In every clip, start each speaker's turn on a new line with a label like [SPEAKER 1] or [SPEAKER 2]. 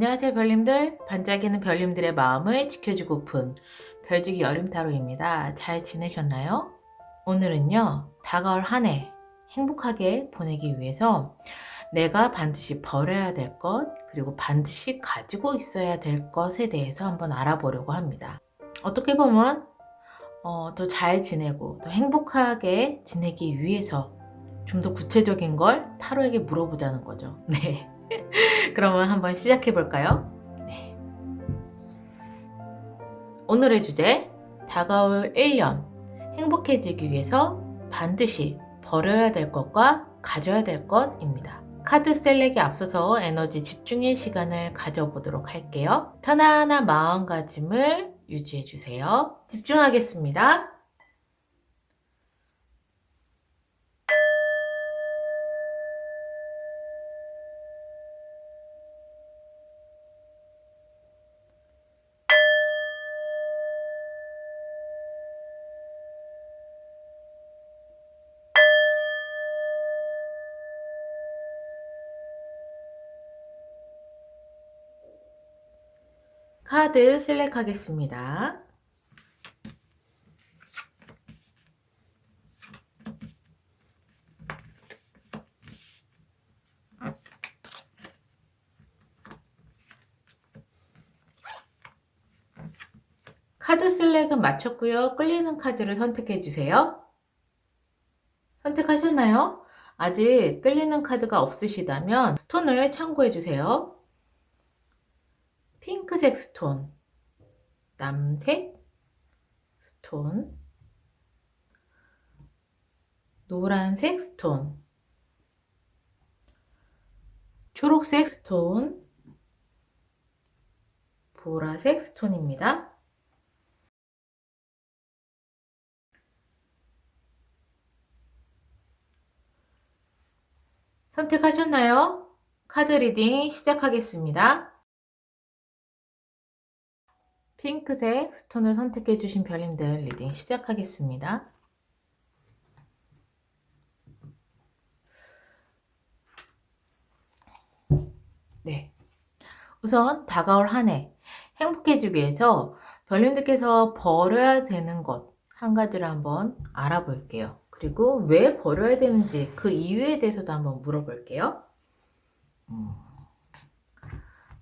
[SPEAKER 1] 안녕하세요 별님들. 반짝이는 별님들의 마음을 지켜주고픈 별지기 여름타로입니다. 잘 지내셨나요? 오늘은요 다가올 한 해 행복하게 보내기 위해서 내가 반드시 버려야 될 것 그리고 반드시 가지고 있어야 될 것에 대해서 한번 알아보려고 합니다. 어떻게 보면 더 잘 지내고 더 행복하게 지내기 위해서 좀 더 구체적인 걸 타로에게 물어보자는 거죠. 네. 그러면 한번 시작해 볼까요? 네. 오늘의 주제, 다가올 1년 행복해지기 위해서 반드시 버려야 될 것과 가져야 될 것입니다. 카드 셀렉에 앞서서 에너지 집중의 시간을 가져보도록 할게요. 편안한 마음가짐을 유지해 주세요. 집중하겠습니다. 카드 셀렉하겠습니다. 카드 셀렉은 마쳤고요. 끌리는 카드를 선택해 주세요. 선택하셨나요? 아직 끌리는 카드가 없으시다면 스톤을 참고해 주세요. 핑크색 스톤, 남색 스톤, 노란색 스톤, 초록색 스톤, 보라색 스톤입니다. 선택하셨나요? 카드 리딩 시작하겠습니다. 핑크색 스톤을 선택해 주신 별님들 리딩 시작하겠습니다. 네. 우선 다가올 한 해 행복해지기 위해서 별님들께서 버려야 되는 것 한 가지를 한번 알아볼게요. 그리고 왜 버려야 되는지 그 이유에 대해서도 한번 물어볼게요.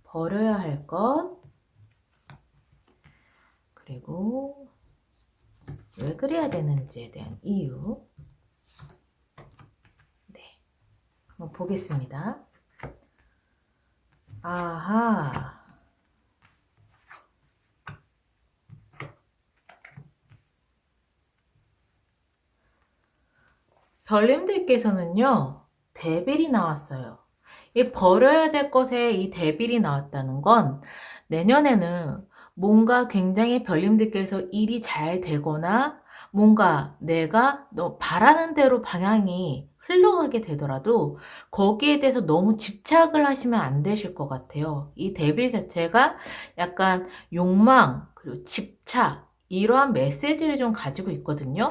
[SPEAKER 1] 버려야 할 것, 그리고 왜 그래야 되는지에 대한 이유. 네, 한번 보겠습니다. 아하. 별님들께서는요, 데빌이 나왔어요. 이 버려야 될 것에 이 데빌이 나왔다는 건 내년에는 뭔가 굉장히 별님들께서 일이 잘 되거나 뭔가 내가 바라는 대로 방향이 흘러가게 되더라도 거기에 대해서 너무 집착을 하시면 안 되실 것 같아요. 이 데빌 자체가 약간 욕망, 그리고 집착, 이러한 메시지를 좀 가지고 있거든요.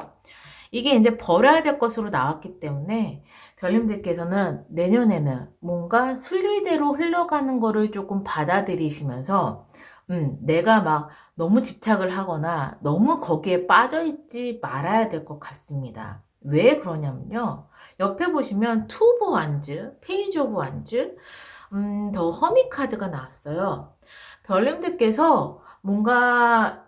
[SPEAKER 1] 이게 이제 버려야 될 것으로 나왔기 때문에 별님들께서는 내년에는 뭔가 순리대로 흘러가는 거를 조금 받아들이시면서 내가 막 너무 집착을 하거나 너무 거기에 빠져있지 말아야 될 것 같습니다. 왜 그러냐면요. 옆에 보시면 투 오브 완즈, 페이지 오브 완즈, 더 허미 카드가 나왔어요. 별님들께서 뭔가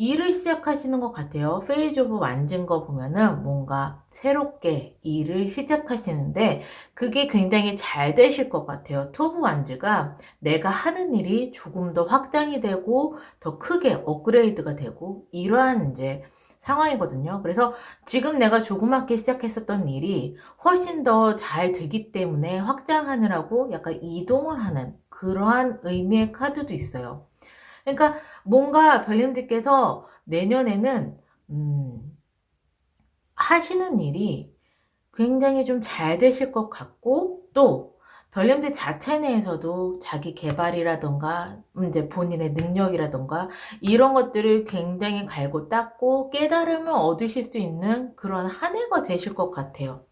[SPEAKER 1] 일을 시작하시는 것 같아요. 페이즈 오브 완전 거 보면은 뭔가 새롭게 일을 시작하시는데 그게 굉장히 잘 되실 것 같아요. 투 오브 완즈가 내가 하는 일이 조금 더 확장이 되고 더 크게 업그레이드가 되고 이러한 이제 상황이거든요. 그래서 지금 내가 조그맣게 시작했었던 일이 훨씬 더 잘 되기 때문에 확장하느라고 약간 이동을 하는 그러한 의미의 카드도 있어요. 그러니까 뭔가 별님들께서 내년에는 하시는 일이 굉장히 좀 잘 되실 것 같고 또 별님들 자체 내에서도 자기 개발이라던가 이제 본인의 능력이라던가 이런 것들을 굉장히 갈고 닦고 깨달음을 얻으실 수 있는 그런 한 해가 되실 것 같아요.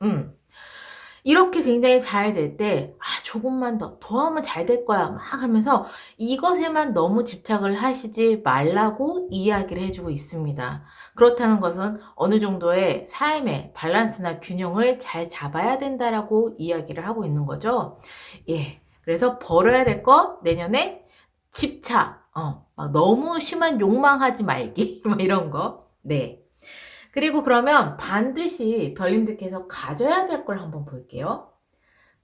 [SPEAKER 1] 이렇게 굉장히 잘 될 때 '아 조금만 더 하면 잘 될 거야.' 막 하면서 이것에만 너무 집착을 하시지 말라고 이야기를 해 주고 있습니다. 그렇다는 것은 어느 정도의 삶의 밸런스나 균형을 잘 잡아야 된다라고 이야기를 하고 있는 거죠. 예. 그래서 벌어야 될 거 내년에 집착, 막 너무 심한 욕망하지 말기 뭐 이런 거. 네. 그리고 그러면 반드시 별님들께서 가져야 될 걸 한번 볼게요.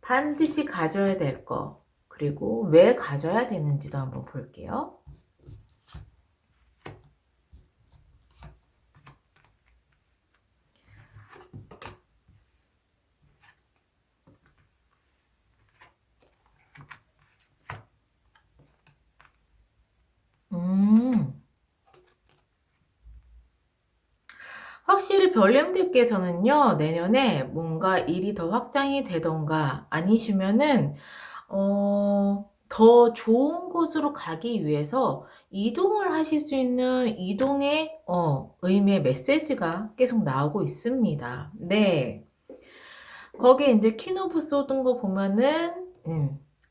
[SPEAKER 1] 반드시 가져야 될 거, 그리고 왜 가져야 되는지도 한번 볼게요. 음. 확실히 별님들께서는요, 내년에 뭔가 일이 더 확장이 되던가 아니시면은 더 좋은 곳으로 가기 위해서 이동을 하실 수 있는 이동의 의미의 메시지가 계속 나오고 있습니다. 네. 거기에 인제 퀸 오브 소드인 거 보면은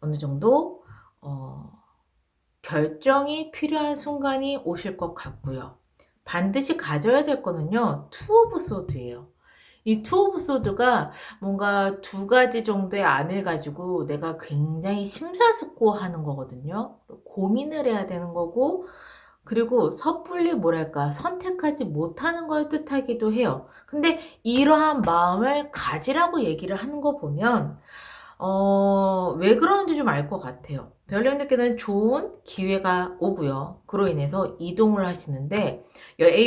[SPEAKER 1] 어느 정도 어 결정이 필요한 순간이 오실 것 같고요. 반드시 가져야 될 거는요, 투 오브 소드예요. 이 투 오브 소드가 뭔가 두 가지 정도의 안을 가지고 내가 굉장히 심사숙고하는 거거든요. 고민을 해야 되는 거고, 그리고 섣불리 뭐랄까 선택하지 못하는 걸 뜻하기도 해요. 근데 이러한 마음을 가지라고 얘기를 하는 거 보면 왜 그러는지 좀 알 것 같아요. 별님들께는 좋은 기회가 오고요. 그로 인해서 이동을 하시는데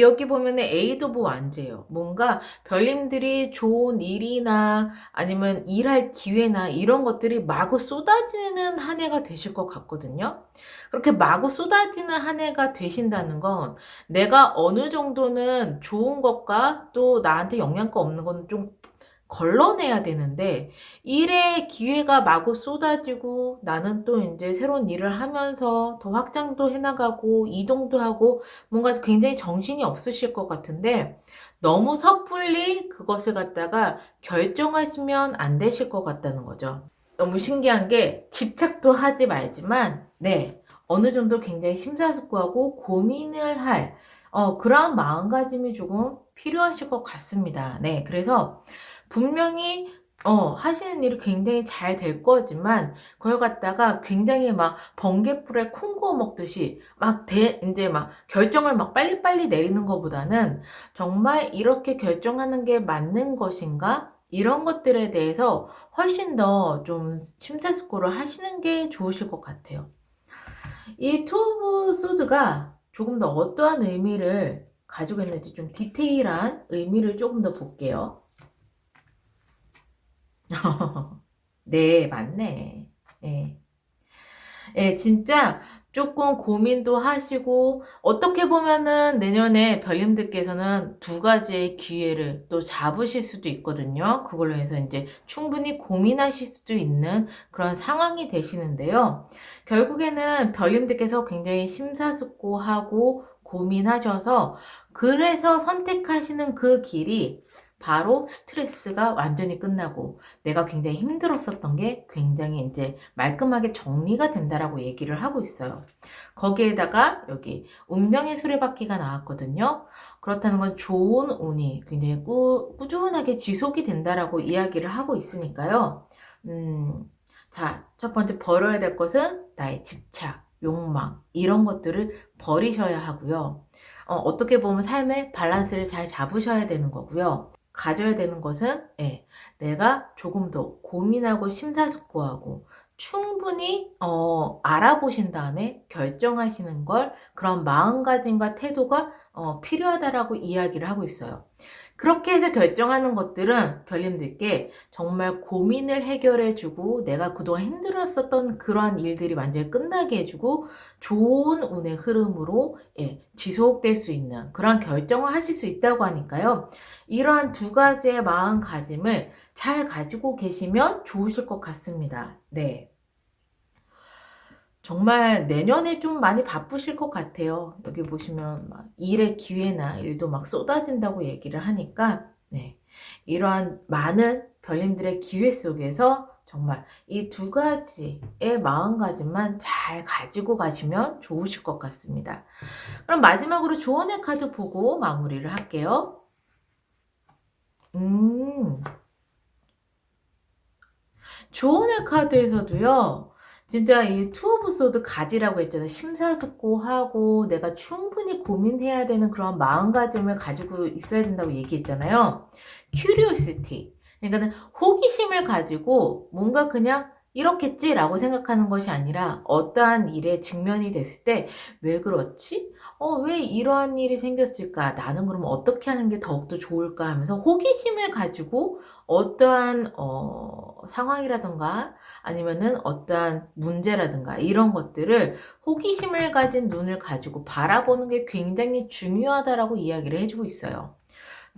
[SPEAKER 1] 여기 보면은 에이드 오브 완즈예요. 뭔가 별님들이 좋은 일이나 아니면 일할 기회나 이런 것들이 마구 쏟아지는 한 해가 되실 것 같거든요. 그렇게 마구 쏟아지는 한 해가 되신다는 건 내가 어느 정도는 좋은 것과 또 나한테 영향가 없는 건 좀 걸러내야 되는데 일의 기회가 마구 쏟아지고 나는 또 인제 새로운 일을 하면서 더 확장도 해 나가고 이동도 하고 뭔가 굉장히 정신이 없으실 것 같은데 너무 섣불리 그것을 갖다가 결정하시면 안 되실 것 같다는 거죠. 너무 신기한 게 집착도 하지 말지만 네, 어느 정도 굉장히 심사숙고하고 고민을 할 그러한 마음가짐이 조금 필요하실 것 같습니다. 네. 그래서 분명히 하시는 일이 굉장히 잘 될 거지만 그걸 갖다가 굉장히 막 번갯불에 콩 구워 먹듯이 막 인제 막 결정을 막 빨리빨리 내리는 것보다는 '정말 이렇게 결정하는 게 맞는 것인가?' 이런 것들에 대해서 훨씬 더 좀 심사숙고를 하시는 게 좋으실 것 같아요. 이 투 오브 소드가 조금 더 어떠한 의미를 가지고 있는지 좀 디테일한 의미를 쪼금 더 볼게요. 네, 맞네. 예. 예, 진짜 쪼끔 고민도 하시고 어떻게 보면은 내년에 별님들께서는 두 가지의 기회를 또 잡으실 수도 있거든요. 그걸로 해서 인제 충분히 고민하실 수도 있는 그런 상황이 되시는데요. 결국에는 별님들께서 굉장히 심사숙고하고 고민하셔서 그래서 선택하시는 그 길이 바로 스트레스가 완전히 끝나고 내가 굉장히 힘들었었던 게 굉장히 인제 말끔하게 정리가 된다라고 얘기를 하고 있어요. 거기에다가 여기 운명의 수레바퀴가 나왔거든요. 그렇다는 건 좋은 운이 굉장히 꾸준하게 지속이 된다라고 이야기를 하고 있으니까요. 자, 첫 번째 버려야 될 것은 나의 집착, 욕망 이런 것들을 버리셔야 하고요. 어떻게 보면 삶의 밸런스를 잘 잡으셔야 되는 거고요. 가져야 되는 것은 내가 조금 더 고민하고 심사숙고하고 충분히 알아보신 다음에 결정하시는 걸 그런 마음가짐과 태도가 필요하다라고 이야기를 하고 있어요. 그렇게 해서 결정하는 것들은 별님들께 정말 고민을 해결해 주고 내가 그동안 힘들었었던 그러한 일들이 완전히 끝나게 해 주고 좋은 운의 흐름으로 지속될 수 있는 그런 결정을 하실 수 있다고 하니까요. 이러한 두 가지의 마음가짐을 잘 가지고 계시면 좋으실 것 같습니다. 네. 정말 내년에 좀 많이 바쁘실 것 같아요. 여기 보시면 막 일의 기회나 일도 막 쏟아진다고 얘기를 하니까 네. 이러한 많은 별님들의 기회 속에서 정말 이 두 가지의 마음가짐만 잘 가지고 가시면 좋으실 것 같습니다. 그럼 마지막으로 조언의 카드 보고 마무리를 할게요. 조언의 카드에서도요, 진짜 이 투 오브 소드 가지라고 했잖아요. 심사숙고하고 내가 충분히 고민해야 되는 그런 마음가짐을 가지고 있어야 된다고 얘기했잖아요. curiosity. 그러니까는 호기심을 가지고 뭔가 그냥 이렇겠지라고 생각하는 것이 아니라 어떠한 일에 직면이 됐을 때 왜 그렇지? 왜 이러한 일이 생겼을까? 나는 그럼 어떻게 하는 게 더욱더 좋을까? 하면서 호기심을 가지고 어떠한 상황이라든가 아니면은 어떠한 문제라든가 이런 것들을 호기심을 가진 눈을 가지고 바라보는 게 굉장히 중요하다라고 이야기를 해주고 있어요.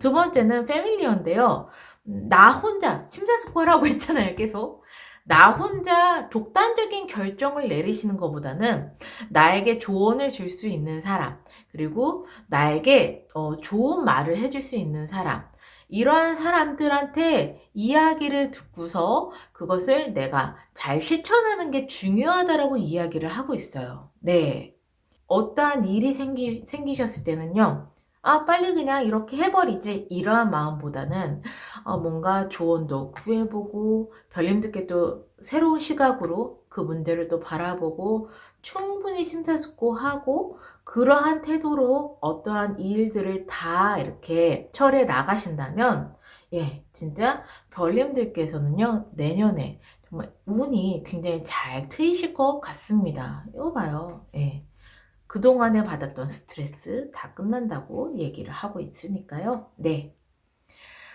[SPEAKER 1] 두 번째는 패밀리어인데요. 나 혼자 심사숙고하라고 했잖아요, 계속. 나 혼자 독단적인 결정을 내리시는 것보다는 나에게 조언을 줄 수 있는 사람, 그리고 나에게 좋은 말을 해줄 수 있는 사람, 이러한 사람들한테 이야기를 듣고서 그것을 내가 잘 실천하는 게 중요하다라고 이야기를 하고 있어요. 네. 어떠한 일이 생기셨을 때는요, 빨리 그냥 이렇게 해버리지. 이러한 마음보다는, 뭔가 조언도 구해보고, 별님들께 또 새로운 시각으로 그 문제를 또 바라보고, 충분히 심사숙고하고, 그러한 태도로 어떠한 일들을 다 이렇게 처리해 나가신다면, 예, 진짜 별님들께서는요, 내년에 정말 운이 굉장히 잘 트이실 것 같습니다. 이거 봐요. 예. 그동안에 받았던 스트레스 다 끝난다고 얘기를 하고 있으니까요. 네.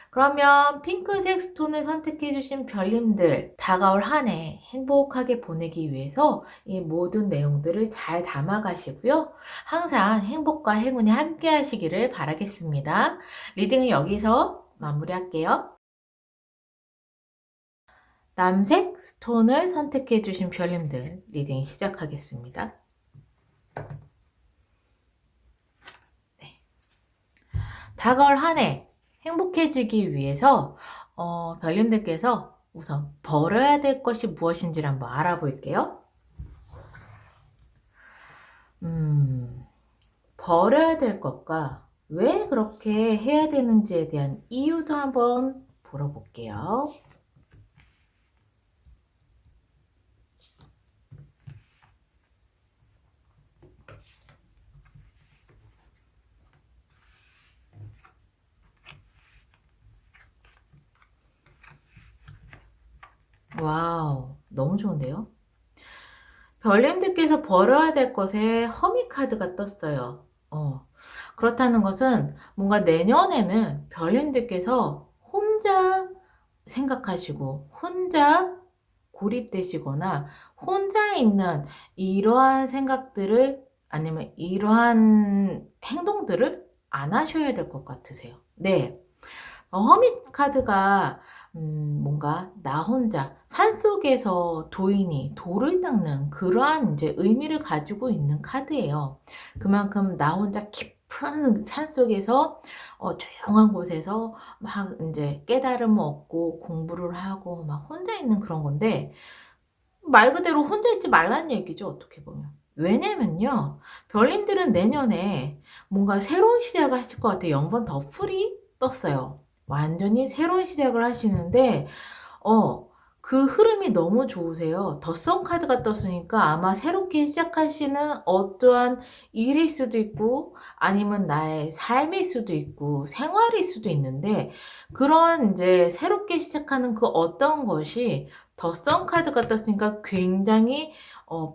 [SPEAKER 1] 그러면 핑크색 스톤을 선택해 주신 별님들, 다가올 한 해 행복하게 보내기 위해서 이 모든 내용들을 잘 담아 가시고요. 항상 행복과 행운이 함께 하시기를 바라겠습니다. 리딩은 여기서 마무리할게요. 남색 스톤을 선택해 주신 별님들, 리딩 시작하겠습니다. 다가올 한 해 행복해지기 위해서 별님들께서 우선 버려야 될 것이 무엇인지를 한번 알아볼게요. 버려야 될 것과 왜 그렇게 해야 되는지에 대한 이유도 한번 물어볼게요. 와우, 너무 좋은데요? 별님들께서 버려야 될 것에 허미 카드가 떴어요. 그렇다는 것은 뭔가 내년에는 별님들께서 혼자 생각하시고 혼자 고립되시거나 혼자 있는 이러한 생각들을 아니면 이러한 행동들을 안 하셔야 될 것 같으세요. 네. 허밋 카드가 뭔가 나 혼자 산속에서 도인이 돌을 닦는 그러한 이제 의미를 가지고 있는 카드예요. 그만큼 나 혼자 깊은 산속에서 조용한 곳에서 막 이제 깨달음을 얻고 공부를 하고 막 혼자 있는 그런 건데 말 그대로 혼자 있지 말라는 얘기죠, 어떻게 보면. 왜냐면요, 별님들은 내년에 뭔가 새로운 시작을 하실 것 같아요. 0번 더 풀이 떴어요. 완전히 새로운 시작을 하시는데, 그 흐름이 너무 좋으세요. 덧성 카드가 떴으니까 아마 새롭게 시작하시는 어떠한 일일 수도 있고, 아니면 나의 삶일 수도 있고, 생활일 수도 있는데, 그런 이제 새롭게 시작하는 그 어떤 것이 덧성 카드가 떴으니까 굉장히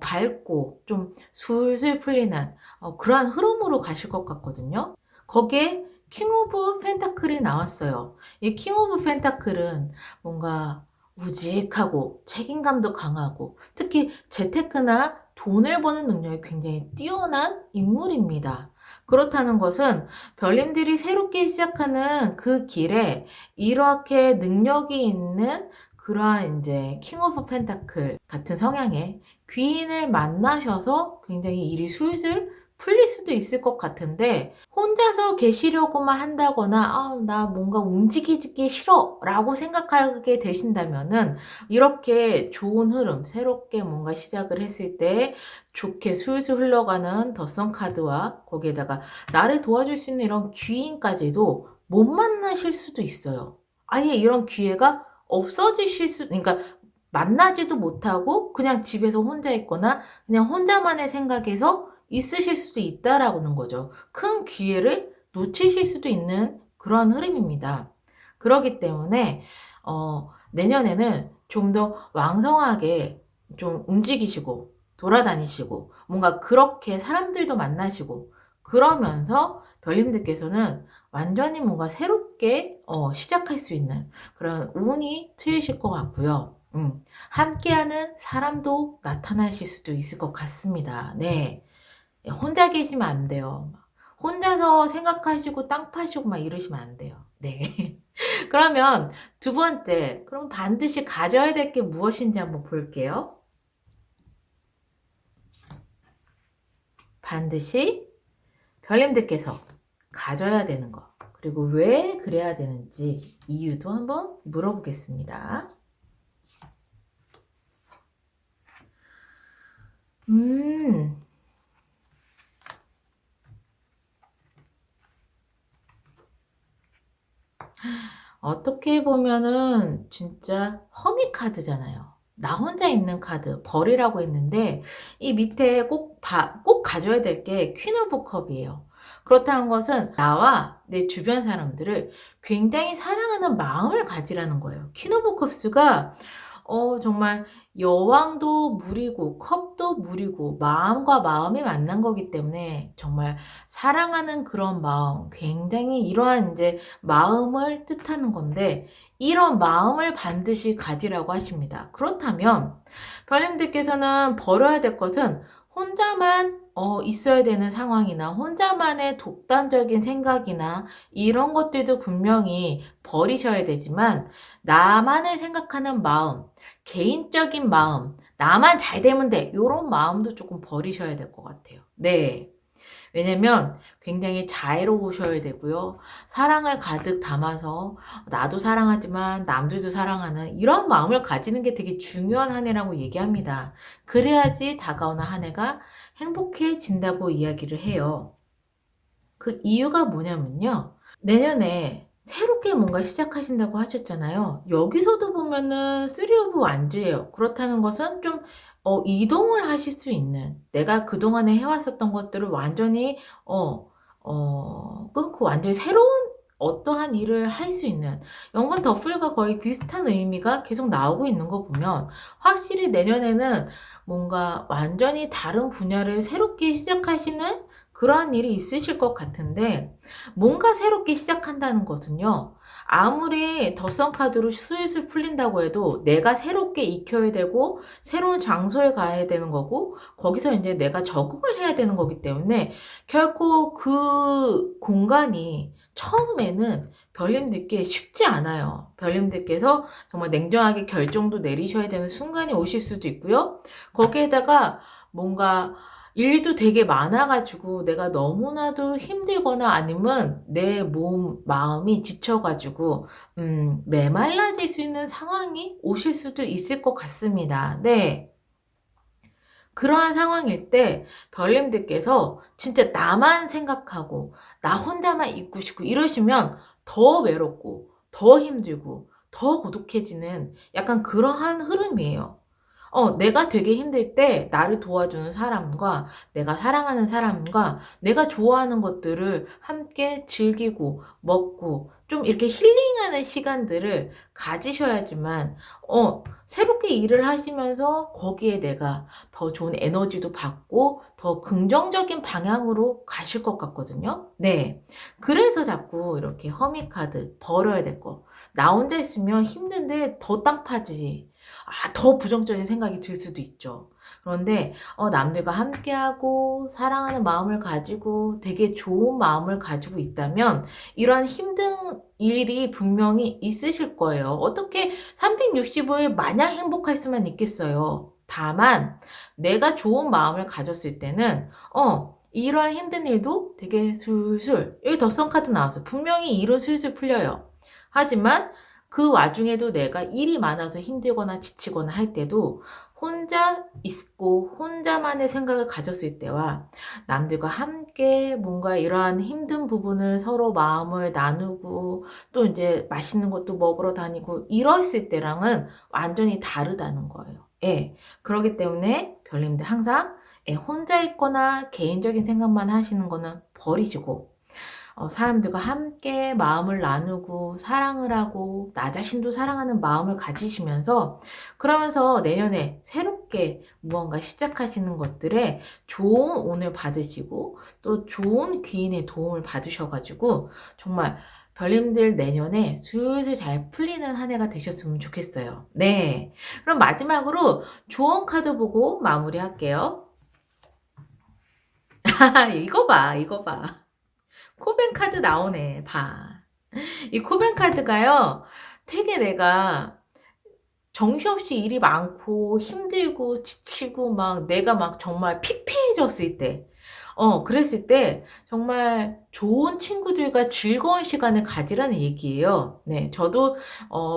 [SPEAKER 1] 밝고 좀 술술 풀리는 그러한 흐름으로 가실 것 같거든요. 거기에 킹 오브 펜타클이 나왔어요. 이 킹 오브 펜타클은 뭔가 우직하고 책임감도 강하고 특히 재테크나 돈을 버는 능력이 굉장히 뛰어난 인물입니다. 그렇다는 것은 별님들이 새롭게 시작하는 그 길에 이렇게 능력이 있는 그러한 이제 킹 오브 펜타클 같은 성향의 귀인을 만나셔서 굉장히 일이 술술 풀릴 수도 있을 것 같은데 혼자서 계시려고만 한다거나 나 뭔가 움직이기 싫어 라고 생각하게 되신다면은 이렇게 좋은 흐름, 새롭게 뭔가 시작을 했을 때 좋게 술술 흘러가는 더선 카드와 거기에다가 나를 도와줄 수 있는 이런 귀인까지도 못 만나실 수도 있어요. 아예 이런 기회가 없어지실 그러니까 만나지도 못하고 그냥 집에서 혼자 있거나 그냥 혼자만의 생각에서 있으실 수도 있다라는 거죠. 큰 기회를 놓치실 수도 있는 그런 흐름입니다. 그렇기 때문에 내년에는 좀 더 왕성하게 좀 움직이시고 돌아다니시고 뭔가 그렇게 사람들도 만나시고 그러면서 별님들께서는 완전히 뭔가 새롭게 시작할 수 있는 그런 운이 트이실 것 같고요. 함께하는 사람도 나타나실 수도 있을 것 같습니다. 네. 혼자 계시면 안 돼요. 혼자서 생각하시고 땅 파시고 막 이러시면 안 돼요. 네. 그러면 두 번째, 그럼 반드시 가져야 될 게 무엇인지 한번 볼게요. 반드시 별님들께서 가져야 되는 거, 그리고 왜 그래야 되는지 이유도 한번 물어보겠습니다. 어떻게 보면은 진짜 허미 카드잖아요. 나 혼자 있는 카드, 벌이라고 했는데 이 밑에 꼭 가져야 될 게 퀸 오브 컵이에요. 그렇다는 것은 나와 내 주변 사람들을 굉장히 사랑하는 마음을 가지라는 거예요. 퀸 오브 컵스가 정말 여왕도 물이고 컵도 물이고 마음과 마음이 만난 거기 때문에 정말 사랑하는 그런 마음, 굉장히 이러한 이제 마음을 뜻하는 건데 이런 마음을 반드시 가지라고 하십니다. 그렇다면 별님들께서는 버려야 될 것은 혼자만 있어야 되는 상황이나 혼자만의 독단적인 생각이나 이런 것들도 분명히 버리셔야 되지만 나만을 생각하는 마음, 개인적인 마음, 나만 잘 되면 돼. 요런 마음도 조금 버리셔야 될 것 같아요. 네. 왜냐면 굉장히 자애로우셔야 되고요. 사랑을 가득 담아서 나도 사랑하지만 남들도 사랑하는 이런 마음을 가지는 게 되게 중요한 한 해라고 얘기합니다. 그래야지 다가오는 한 해가 행복해진다고 이야기를 해요. 그 이유가 뭐냐면요. 내년에 새롭게 뭔가 시작하신다고 하셨잖아요. 여기서도 보면은 3 오브 완즈예요. 그렇다는 것은 좀 이동을 하실 수 있는 내가 그동안에 해왔었던 것들을 완전히 끊고 완전히 새로운 어떠한 일을 할 수 있는 연관 더플과 거의 비슷한 의미가 계속 나오고 있는 거 보면 확실히 내년에는 뭔가 완전히 다른 분야를 새롭게 시작하시는 그러한 일이 있으실 것 같은데 뭔가 새롭게 시작한다는 것은요. 아무리 더선 카드로 술술 풀린다고 해도 내가 새롭게 익혀야 되고 새로운 장소에 가야 되는 거고 거기서 이제 내가 적응을 해야 되는 거기 때문에 결코 그 공간이 처음에는 별님들께 쉽지 않아요. 별님들께서 정말 냉정하게 결정도 내리셔야 되는 순간이 오실 수도 있고요. 거기에다가 뭔가 일도 되게 많아가지고 내가 너무나도 힘들거나 아니면 내 몸, 마음이 지쳐가지고 메말라질 수 있는 상황이 오실 수도 있을 것 같습니다. 네. 그러한 상황일 때 별님들께서 진짜 나만 생각하고 나 혼자만 있고 싶고 이러시면 더 외롭고 더 힘들고 더 고독해지는 약간 그러한 흐름이에요. 내가 되게 힘들 때 나를 도와주는 사람과 내가 사랑하는 사람과 내가 좋아하는 것들을 함께 즐기고 먹고 좀 이렇게 힐링하는 시간들을 가지셔야지만 새롭게 일을 하시면서 거기에 내가 더 좋은 에너지도 받고 더 긍정적인 방향으로 가실 것 같거든요. 네. 그래서 자꾸 이렇게 허미 카드 버려야 될 거. 나 혼자 있으면 힘든데 더 땅 파지. 더 부정적인 생각이 들 수도 있죠. 그런데 남들과 함께하고 사랑하는 마음을 가지고 되게 좋은 마음을 가지고 있다면 이러한 힘든 일이 분명히 있으실 거예요. 어떻게 365일 마냥 행복할 수만 있겠어요. 다만 내가 좋은 마음을 가졌을 때는 이러한 힘든 일도 되게 술술, 여기 덧선 카드 나왔어요. 분명히 일은 술술 풀려요. 하지만 그 와중에도 내가 일이 많아서 힘들거나 지치거나 할 때도 혼자 있고 혼자만의 생각을 가졌을 때와 남들과 함께 뭔가 이러한 힘든 부분을 서로 마음을 나누고 또 이제 맛있는 것도 먹으러 다니고 이랬을 때랑은 완전히 다르다는 거예요. 예. 그렇기 때문에 별님들 항상 예, 혼자 있거나 개인적인 생각만 하시는 거는 버리시고 사람들과 함께 마음을 나누고 사랑을 하고 나 자신도 사랑하는 마음을 가지시면서 그러면서 내년에 새롭게 무언가 시작하시는 것들에 좋은 운을 받으시고 또 좋은 귀인의 도움을 받으셔가지고 정말 별님들 내년에 슬슬 잘 풀리는 한 해가 되셨으면 좋겠어요. 네. 그럼 마지막으로 조언 카드 보고 마무리할게요. 이거 봐, 이거 봐. 코벤 카드 나오네, 봐. 이 코벤 카드가요, 되게 내가 정신없이 일이 많고 힘들고 지치고 막 내가 막 정말 피폐해졌을 때, 그랬을 때 정말 좋은 친구들과 즐거운 시간을 가지라는 얘기예요. 네, 저도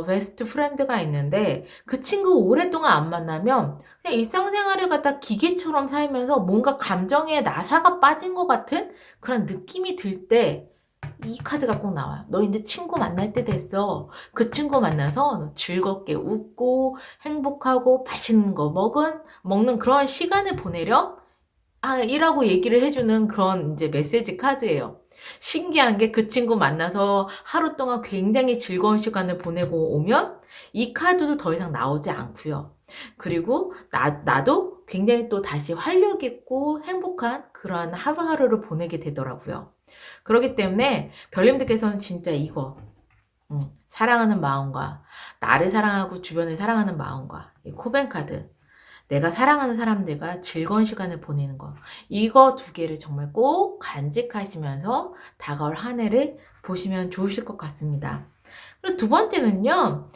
[SPEAKER 1] 베스트 프렌드가 있는데 그 친구 오랫동안 안 만나면 그냥 일상생활을 갖다 기계처럼 살면서 뭔가 감정에 나사가 빠진 것 같은 그런 느낌이 들 때 이 카드가 꼭 나와요. 너 이제 친구 만날 때 됐어. 그 친구 만나서 너 즐겁게 웃고 행복하고 맛있는 거 먹는 그런 시간을 보내렴. 이라고 얘기를 해주는 그런 이제 메시지 카드예요. 신기한 게 그 친구 만나서 하루 동안 굉장히 즐거운 시간을 보내고 오면 이 카드도 더 이상 나오지 않고요. 그리고 나도 굉장히 또 다시 활력 있고 행복한 그러한 하루하루를 보내게 되더라고요. 그렇기 때문에 별님들께서는 진짜 이거 사랑하는 마음과 나를 사랑하고 주변을 사랑하는 마음과 이 코벤 카드 내가 사랑하는 사람들과 즐거운 시간을 보내는 거. 이거 두 개를 정말 꼭 간직하시면서 다가올 한 해를 보시면 좋으실 것 같습니다. 그리고 두 번째는요,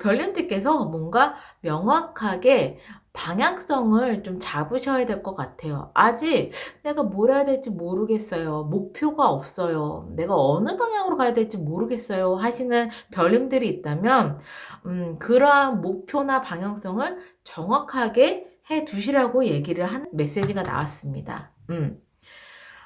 [SPEAKER 1] 별님들께서 뭔가 명확하게 방향성을 좀 잡으셔야 될 것 같아요. 아직 내가 뭘 해야 될지 모르겠어요. 목표가 없어요. 내가 어느 방향으로 가야 될지 모르겠어요. 하시는 별님들이 있다면, 그러한 목표나 방향성을 정확하게 해 두시라고 얘기를 하는 메시지가 나왔습니다.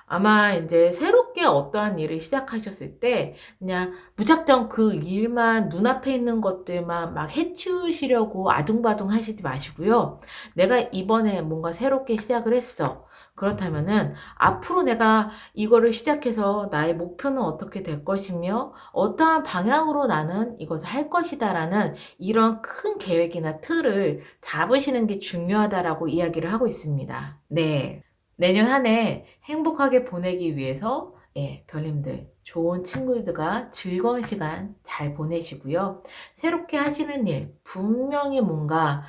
[SPEAKER 1] 아마 이제 새롭게 어떠한 일을 시작하셨을 때 그냥 무작정 그 일만 눈앞에 있는 것들만 막 해치우시려고 아둥바둥 하시지 마시고요. 내가 이번에 뭔가 새롭게 시작을 했어. 그렇다면은 앞으로 내가 이거를 시작해서 나의 목표는 어떻게 될 것이며 어떠한 방향으로 나는 이것을 할 것이다라는 이런 큰 계획이나 틀을 잡으시는 게 중요하다라고 이야기를 하고 있습니다. 네. 내년 한 해 행복하게 보내기 위해서 예, 별님들 좋은 친구들과 즐거운 시간 잘 보내시고요. 새롭게 하시는 일 분명히 뭔가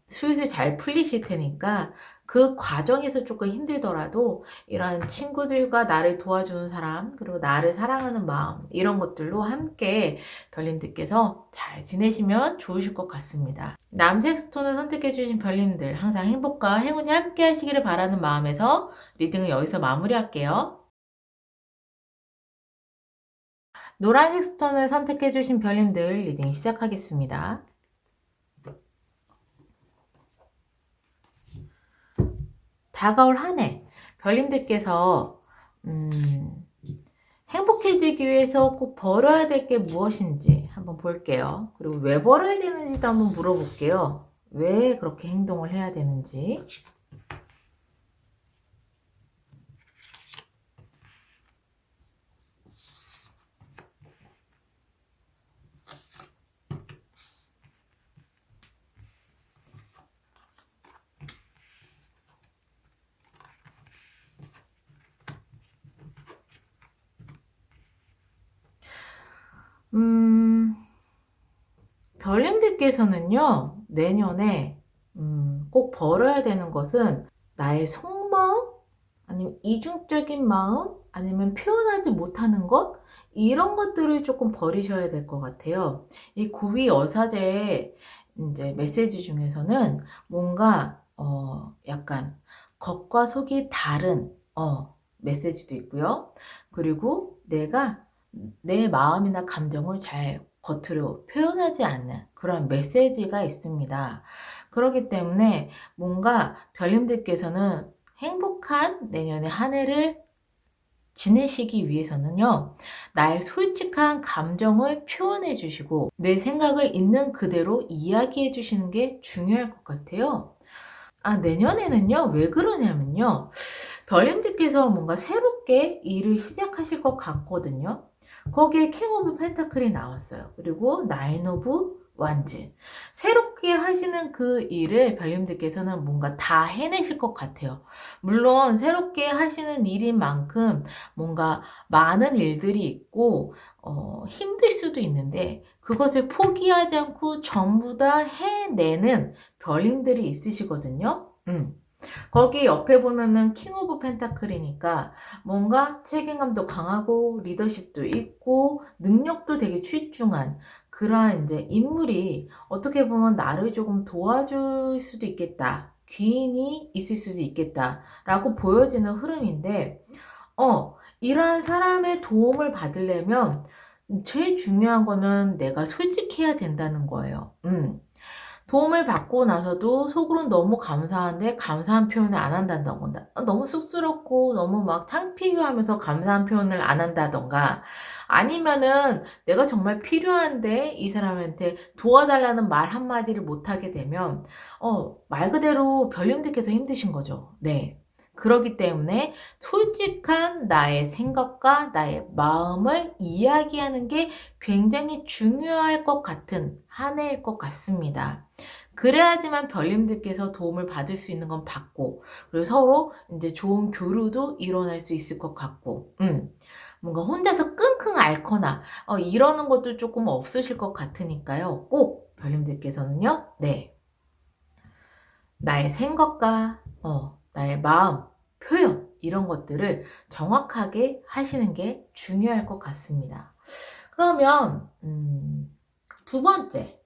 [SPEAKER 1] 슬슬 잘 풀리실 테니까 그 과정에서 조금 힘들더라도 이런 친구들과 나를 도와주는 사람 그리고 나를 사랑하는 마음 이런 것들로 함께 별님들께서 잘 지내시면 좋으실 것 같습니다. 남색 스톤을 선택해주신 별님들 항상 행복과 행운이 함께 하시기를 바라는 마음에서 리딩을 여기서 마무리할게요. 노란색 스톤을 선택해주신 별님들 리딩 시작하겠습니다. 다가올 한 해 별님들께서 행복해지기 위해서 꼭 벌어야 될 게 무엇인지 한번 볼게요. 그리고 왜 벌어야 되는지도 한번 물어볼게요. 왜 그렇게 행동을 해야 되는지. 별님들께서는요, 내년에, 꼭 벌어야 되는 것은 나의 속마음? 아니면 이중적인 마음? 아니면 표현하지 못하는 것? 이런 것들을 조금 버리셔야 될 것 같아요. 이 고위 여사제의 이제 메시지 중에서는 뭔가, 약간 겉과 속이 다른, 메시지도 있고요. 그리고 내가 내 마음이나 감정을 잘 겉으로 표현하지 않는 그런 메시지가 있습니다. 그렇기 때문에 뭔가 별님들께서는 행복한 내년의 한 해를 지내시기 위해서는요, 나의 솔직한 감정을 표현해 주시고, 내 생각을 있는 그대로 이야기해 주시는 게 중요할 것 같아요. 내년에는요, 왜 그러냐면요, 별님들께서 뭔가 새롭게 일을 시작하실 것 같거든요. 거기에 킹 오브 펜타클이 나왔어요. 그리고 나인 오브 완즈. 새롭게 하시는 그 일을 별님들께서는 뭔가 다 해내실 것 같아요. 물론 새롭게 하시는 일인 만큼 뭔가 많은 일들이 있고 힘들 수도 있는데 그것을 포기하지 않고 전부 다 해내는 별님들이 있으시거든요. 거기 옆에 보면은 킹 오브 펜타클이니까 뭔가 책임감도 강하고 리더십도 있고 능력도 되게 출중한 그러한 이제 인물이 어떻게 보면 나를 조금 도와줄 수도 있겠다. 귀인이 있을 수도 있겠다라고 보여지는 흐름인데, 이러한 사람의 도움을 받으려면 제일 중요한 거는 내가 솔직해야 된다는 거예요. 도움을 받고 나서도 속으론 너무 감사한데 감사한 표현을 안 한다던가 너무 쑥스럽고 너무 막 창피해하면서 감사한 표현을 안 한다던가 아니면은 내가 정말 필요한데 이 사람한테 도와달라는 말 한마디를 못하게 되면 말 그대로 별님들께서 힘드신 거죠. 네. 그렇기 때문에 솔직한 나의 생각과 나의 마음을 이야기하는 게 굉장히 중요할 것 같은 한 해일 것 같습니다. 그래야지만 별님들께서 도움을 받을 수 있는 건 받고, 그리고 서로 이제 좋은 교류도 일어날 수 있을 것 같고, 뭔가 혼자서 끙끙 앓거나, 이러는 것도 조금 없으실 것 같으니까요. 꼭 별님들께서는요, 네. 나의 생각과, 나의 마음, 표현, 이런 것들을 정확하게 하시는 게 중요할 것 같습니다. 그러면, 두 번째.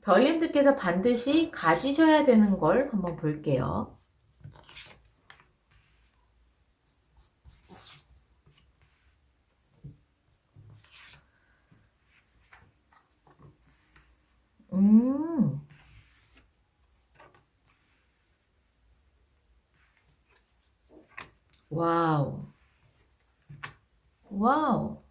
[SPEAKER 1] 별님들께서 반드시 가지셔야 되는 걸 한번 볼게요. 음, 와우, 와우.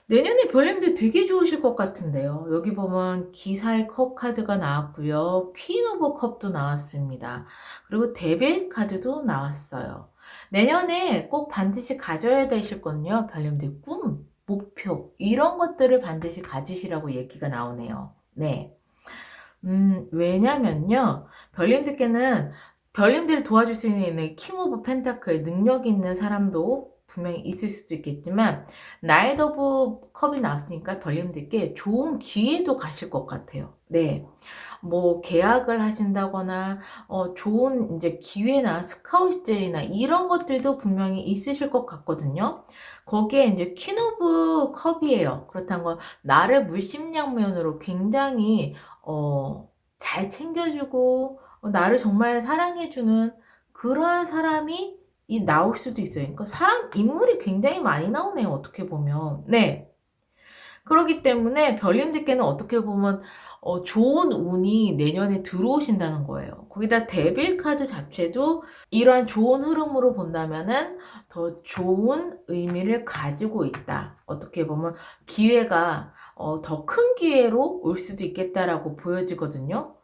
[SPEAKER 1] 내년에 별님들 되게 좋으실 것 같은데요. 여기 보면 기사의 컵 카드가 나왔고요. 퀸 오브 컵도 나왔습니다. 그리고 데빌 카드도 나왔어요. 내년에 꼭 반드시 가져야 되실 건요. 별님들 꿈, 목표 이런 것들을 반드시 가지시라고 얘기가 나오네요. 네. 왜냐면요. 별님들을 도와줄 수 있는 킹 오브 펜타클 능력 있는 사람도 분명히 있을 수도 있겠지만 나이트 오브 컵이 나왔으니까 별님들께 좋은 기회도 가실 것 같아요. 네. 뭐 계약을 하신다거나 좋은 이제 기회나 스카우트제이나 이런 것들도 분명히 있으실 것 같거든요. 거기에 이제 퀸 오브 컵이에요. 그렇다는 건 나를 물심양면으로 굉장히 잘 챙겨주고 나를 정말 사랑해주는 그러한 사람이 나올 수도 있어요. 그러니까 사람 인물이 굉장히 많이 나오네요. 어떻게 보면. 네. 그렇기 때문에 별님들께는 어떻게 보면 좋은 운이 내년에 들어오신다는 거예요. 거기다 데빌 카드 자체도 이러한 좋은 흐름으로 본다면은 더 좋은 의미를 가지고 있다. 어떻게 보면 기회가 더 큰 기회로 올 수도 있겠다라고 보여지거든요.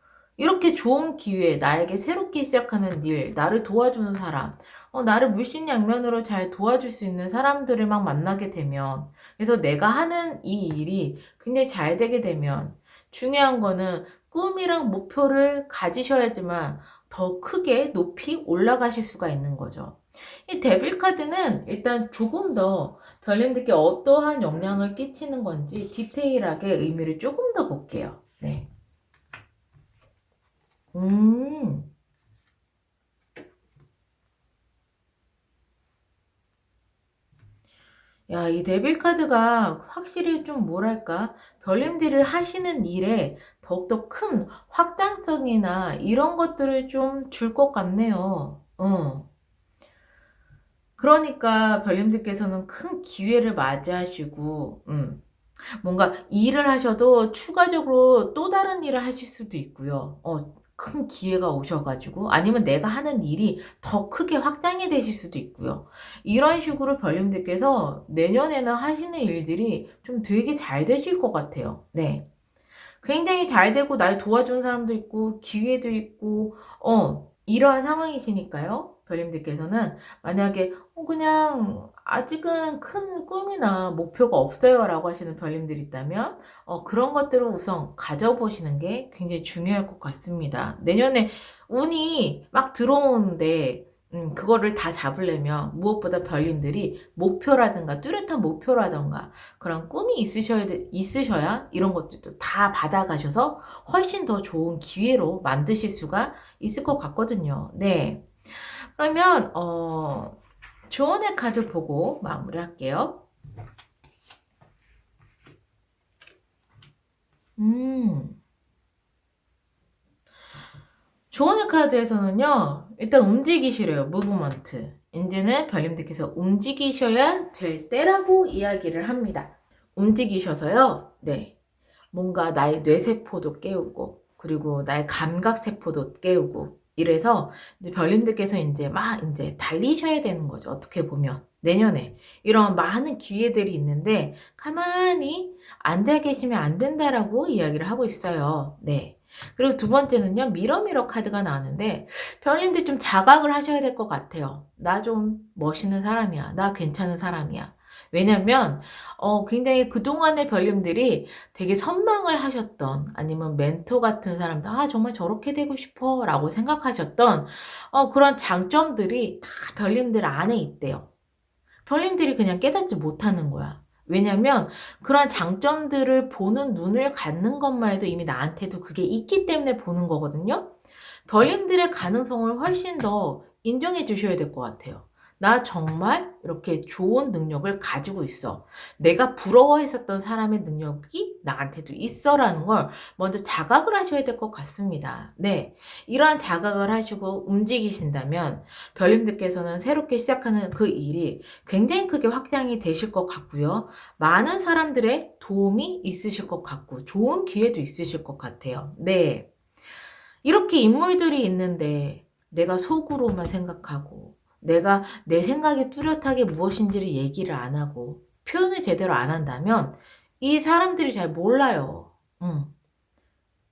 [SPEAKER 1] 이렇게 좋은 기회, 나에게 새롭게 시작하는 일, 나를 도와주는 사람, 나를 물심양면으로 잘 도와줄 수 있는 사람들을 막 만나게 되면 그래서 내가 하는 이 일이 굉장히 잘 되게 되면 중요한 거는 꿈이랑 목표를 가지셔야지만 더 크게 높이 올라가실 수가 있는 거죠. 이 데빌 카드는 일단 조금 더 별님들께 어떠한 영향을 끼치는 건지 디테일하게 의미를 조금 더 볼게요. 네. 음. 야, 이 데빌 카드가 확실히 좀 뭐랄까, 별님들을 하시는 일에 더욱더 큰 확장성이나 이런 것들을 좀 줄 것 같네요. 그러니까 별님들께서는 큰 기회를 맞이하시고, 뭔가 일을 하셔도 추가적으로 또 다른 일을 하실 수도 있고요. 큰 기회가 오셔가지고, 아니면 내가 하는 일이 더 크게 확장이 되실 수도 있고요. 이런 식으로 별님들께서 내년에는 하시는 일들이 좀 되게 잘 되실 것 같아요. 네. 굉장히 잘 되고 날 도와주는 사람도 있고 기회도 있고 이러한 상황이시니까요. 별님들께서는 만약에 그냥 아직은 큰 꿈이나 목표가 없어요 라고 하시는 별님들이 있다면 그런 것들을 우선 가져보시는 게 굉장히 중요할 것 같습니다. 내년에 운이 막 들어오는데 그거를 다 잡으려면 무엇보다 별님들이 목표라든가 뚜렷한 목표라든가 그런 꿈이 있으셔야 이런 것들도 다 받아가셔서 훨씬 더 좋은 기회로 만드실 수가 있을 것 같거든요. 네. 그러면, 조언의 카드 보고 마무리할게요. 조언의 카드에서는요, 일단 움직이시래요. 무브먼트. 이제는 별님들께서 움직이셔야 될 때라고 이야기를 합니다. 움직이셔서요, 네. 뭔가 나의 뇌세포도 깨우고, 그리고 나의 감각세포도 깨우고, 이래서 이제 별님들께서 이제 달리셔야 되는 거죠. 어떻게 보면. 내년에. 이런 많은 기회들이 있는데, 가만히 앉아 계시면 안 된다라고 이야기를 하고 있어요. 네. 그리고 두 번째는요, 미러미러 카드가 나왔는데, 별님들 좀 자각을 하셔야 될 것 같아요. 나 좀 멋있는 사람이야. 나 괜찮은 사람이야. 왜냐면, 굉장히 그동안의 별님들이 되게 선망을 하셨던, 아니면 멘토 같은 사람들, 정말 저렇게 되고 싶어. 라고 생각하셨던, 그런 장점들이 다 별님들 안에 있대요. 별님들이 그냥 깨닫지 못하는 거야. 왜냐면 그런 장점들을 보는 눈을 갖는 것만 해도 이미 나한테도 그게 있기 때문에 보는 거거든요. 별님들의 가능성을 훨씬 더 인정해 주셔야 될 것 같아요. 나 정말 이렇게 좋은 능력을 가지고 있어. 내가 부러워했었던 사람의 능력이 나한테도 있어라는 걸 먼저 자각을 하셔야 될 것 같습니다. 네. 이러한 자각을 하시고 움직이신다면 별님들께서는 새롭게 시작하는 그 일이 굉장히 크게 확장이 되실 것 같고요. 많은 사람들의 도움이 있으실 것 같고 좋은 기회도 있으실 것 같아요. 네. 이렇게 인물들이 있는데 내가 속으로만 생각하고 내가 내 생각이 뚜렷하게 무엇인지를 얘기를 안 하고 표현을 제대로 안 한다면 이 사람들이 잘 몰라요. 응.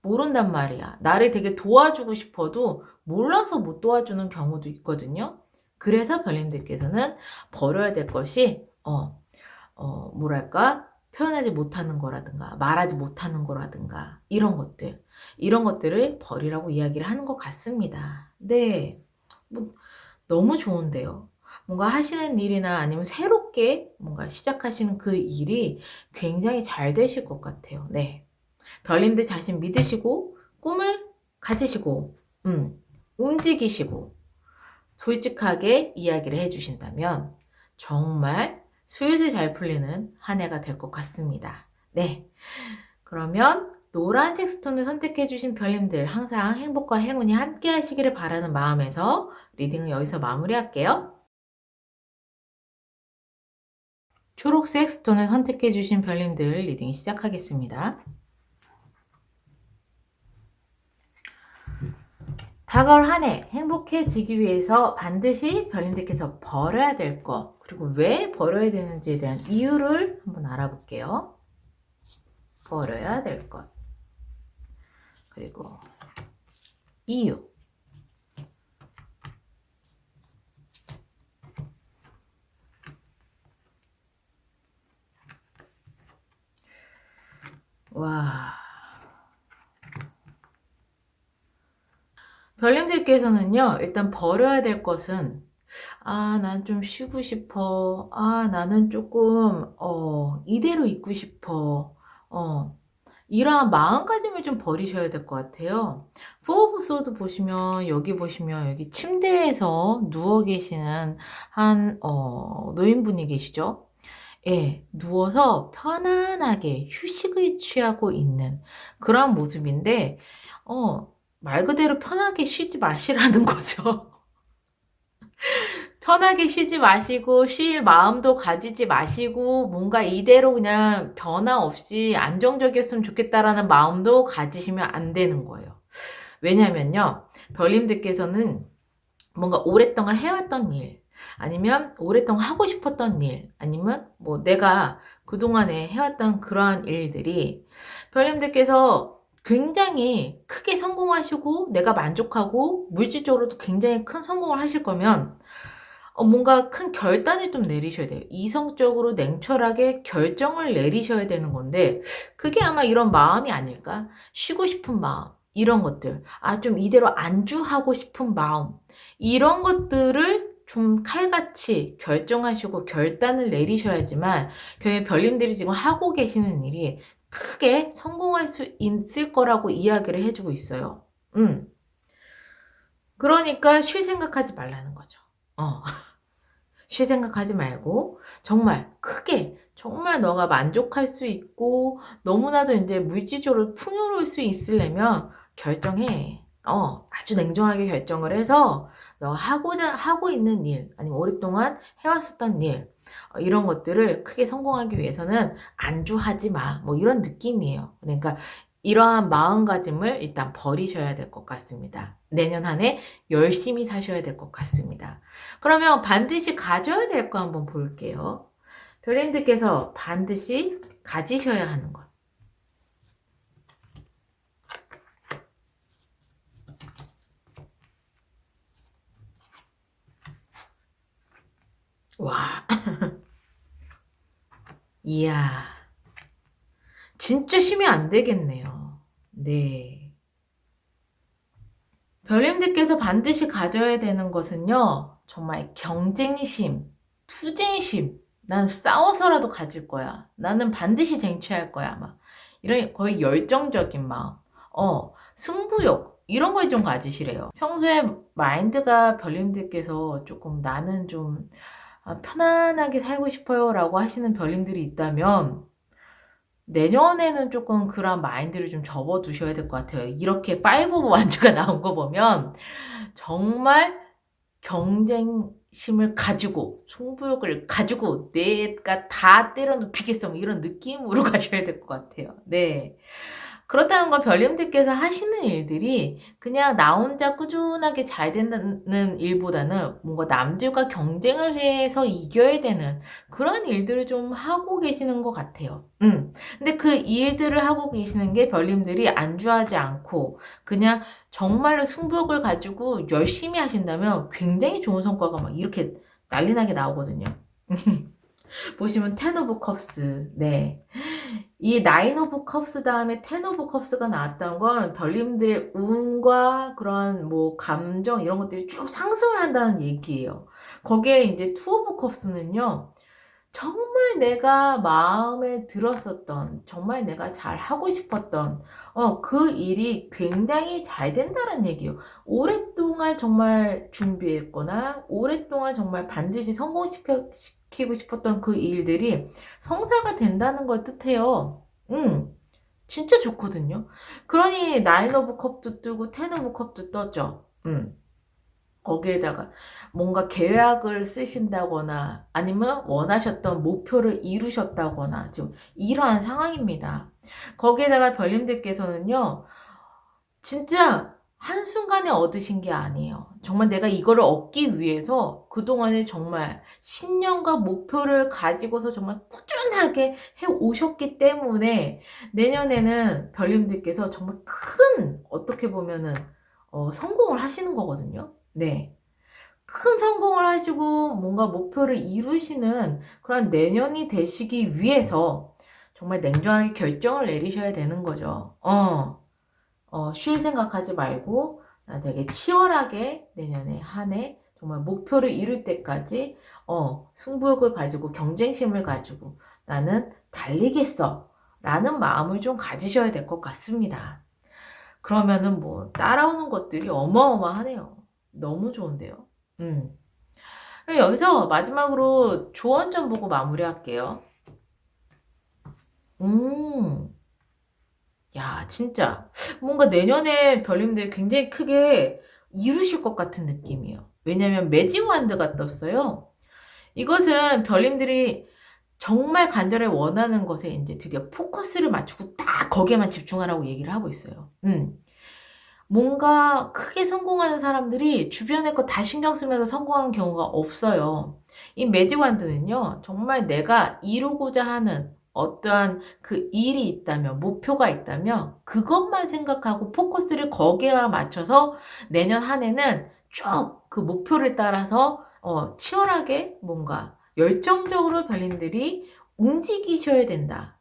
[SPEAKER 1] 모른단 말이야. 나를 되게 도와주고 싶어도 몰라서 못 도와주는 경우도 있거든요. 그래서 별님들께서는 버려야 될 것이 뭐랄까 표현하지 못하는 거라든가 말하지 못하는 거라든가 이런 것들을 버리라고 이야기를 하는 것 같습니다. 네, 뭐 너무 좋은데요. 뭔가 하시는 일이나 아니면 새롭게 뭔가 시작하시는 그 일이 굉장히 잘 되실 것 같아요. 네. 별님들 자신 믿으시고 꿈을 가지시고 움직이시고 솔직하게 이야기를 해주신다면 정말 술술 잘 풀리는 한 해가 될 것 같습니다. 네, 그러면 노란색 스톤을 선택해주신 별님들 항상 행복과 행운이 함께 하시기를 바라는 마음에서 리딩을 여기서 마무리할게요. 초록색 스톤을 선택해주신 별님들 리딩 시작하겠습니다. 다가올 한 해 행복해지기 위해서 반드시 별님들께서 버려야 될 것, 그리고 왜 버려야 되는지에 대한 이유를 한번 알아볼게요. 버려야 될 것, 그리고 이유. 와. 별님들께서는요, 일단 버려야 될 것은, 난 좀 쉬고 싶어. 나는 조금, 이대로 있고 싶어. 이러한 마음가짐을 좀 버리셔야 될 것 같아요. 포 오브 소드 보시면, 여기 침대에서 누워 계시는 노인분이 계시죠? 예, 누워서 편안하게 휴식을 취하고 있는 그런 모습인데, 말 그대로 편하게 쉬지 마시라는 거죠. 편하게 쉬지 마시고 쉴 마음도 가지지 마시고 뭔가 이대로 그냥 변화 없이 안정적이었으면 좋겠다라는 마음도 가지시면 안 되는 거예요. 왜냐면요. 별님들께서는 뭔가 오랫동안 해왔던 일, 아니면 오랫동안 하고 싶었던 일, 아니면 뭐 내가 그동안에 해왔던 그러한 일들이 별님들께서 굉장히 크게 성공하시고 내가 만족하고 물질적으로도 굉장히 큰 성공을 하실 거면 뭔가 큰 결단을 좀 내리셔야 돼요. 이성적으로 냉철하게 결정을 내리셔야 되는 건데 그게 아마 이런 마음이 아닐까? 쉬고 싶은 마음, 이런 것들. 좀 이대로 안주하고 싶은 마음. 이런 것들을 좀 칼같이 결정하시고 결단을 내리셔야지만 결국 별님들이 지금 하고 계시는 일이 크게 성공할 수 있을 거라고 이야기를 해주고 있어요. 그러니까 쉴 생각하지 말라는 거죠. 쉴 생각하지 말고 정말 크게 정말 너가 만족할 수 있고 너무나도 이제 물질적으로 풍요로울 수 있으려면 결정해. 아주 냉정하게 결정을 해서 너 하고 있는 일, 아니면 오랫동안 해왔었던 일, 이런 것들을 크게 성공하기 위해서는 안주하지 마. 뭐 이런 느낌이에요. 그러니까 이러한 마음가짐을 일단 버리셔야 될 것 같습니다. 내년 한 해 열심히 사셔야 될 것 같습니다. 그러면 반드시 가져야 될 거 한번 볼게요. 별님들께서 반드시 가지셔야 하는 것. 와, 이야, 진짜 쉬면 안 되겠네요. 네. 별님들께서 반드시 가져야 되는 것은요, 정말 경쟁심, 투쟁심, 난 싸워서라도 가질 거야. 나는 반드시 쟁취할 거야, 아마. 이런 거의 열정적인 마음. 승부욕. 이런 걸 좀 가지시래요. 평소에 마인드가 별님들께서 조금 나는 좀 편안하게 살고 싶어요 라고 하시는 별님들이 있다면 내년에는 조금 그런 마인드를 좀 접어두셔야 될 것 같아요. 이렇게 5 오브 완즈가 나온 거 보면 정말 경쟁심을 가지고 승부욕을 가지고 내가 다 때려눕히겠어 뭐 이런 느낌으로 가셔야 될 것 같아요. 네. 그렇다는 건 별님들께서 하시는 일들이 그냥 나 혼자 꾸준하게 잘 된다는 일보다는 뭔가 남들과 경쟁을 해서 이겨야 되는 그런 일들을 좀 하고 계시는 것 같아요. 근데 그 일들을 하고 계시는 게 별님들이 안주하지 않고 그냥 정말로 승부욕을 가지고 열심히 하신다면 굉장히 좋은 성과가 막 이렇게 난리나게 나오거든요. 보시면 텐 오브 컵스. 네. 이 나인 오브 컵스 다음에 텐 오브 컵스가 나왔던 건 별님들의 운과 그런 뭐 감정 이런 것들이 쭉 상승을 한다는 얘기예요. 거기에 이제 투 오브 컵스는요. 정말 내가 마음에 들었었던, 정말 내가 잘 하고 싶었던, 그 일이 굉장히 잘 된다는 얘기예요. 오랫동안 정말 준비했거나, 오랫동안 정말 반드시 성공시키고 싶었던 그 일들이 성사가 된다는 걸 뜻해요. 진짜 좋거든요. 그러니, 나인 오브 컵도 뜨고, 텐 오브 컵도 떴죠. 거기에다가 뭔가 계획을 쓰신다거나 아니면 원하셨던 목표를 이루셨다거나 지금 이러한 상황입니다. 거기에다가 별님들께서는요, 진짜 한순간에 얻으신 게 아니에요. 정말 내가 이거를 얻기 위해서 그동안에 정말 신념과 목표를 가지고서 정말 꾸준하게 해 오셨기 때문에 내년에는 별님들께서 정말 큰, 어떻게 보면은, 성공을 하시는 거거든요. 네. 큰 성공을 하시고 뭔가 목표를 이루시는 그런 내년이 되시기 위해서 정말 냉정하게 결정을 내리셔야 되는 거죠. 쉴 생각하지 말고 나 되게 치열하게 내년에 한 해 정말 목표를 이룰 때까지 승부욕을 가지고 경쟁심을 가지고 나는 달리겠어 라는 마음을 좀 가지셔야 될 것 같습니다. 그러면은 뭐 따라오는 것들이 어마어마하네요. 너무 좋은데요. 그리고 여기서 마지막으로 조언 좀 보고 마무리할게요. 음, 야, 진짜. 뭔가 내년에 별님들 굉장히 크게 이루실 것 같은 느낌이에요. 왜냐면 매직 완드가 떴어요. 이것은 별님들이 정말 간절히 원하는 것에 인제 드디어 포커스를 맞추고 딱 거기에만 집중하라고 얘기를 하고 있어요. 뭔가 크게 성공하는 사람들이 주변의 거 다 신경 쓰면서 성공하는 경우가 없어요. 이 매직 완드는요, 정말 내가 이루고자 하는 어떠한 그 일이 있다면, 목표가 있다면 그것만 생각하고 포커스를 거기에만 맞춰서 내년 한 해는 쭉 그 목표를 따라서 치열하게 뭔가 열정적으로 별님들이 움직이셔야 된다.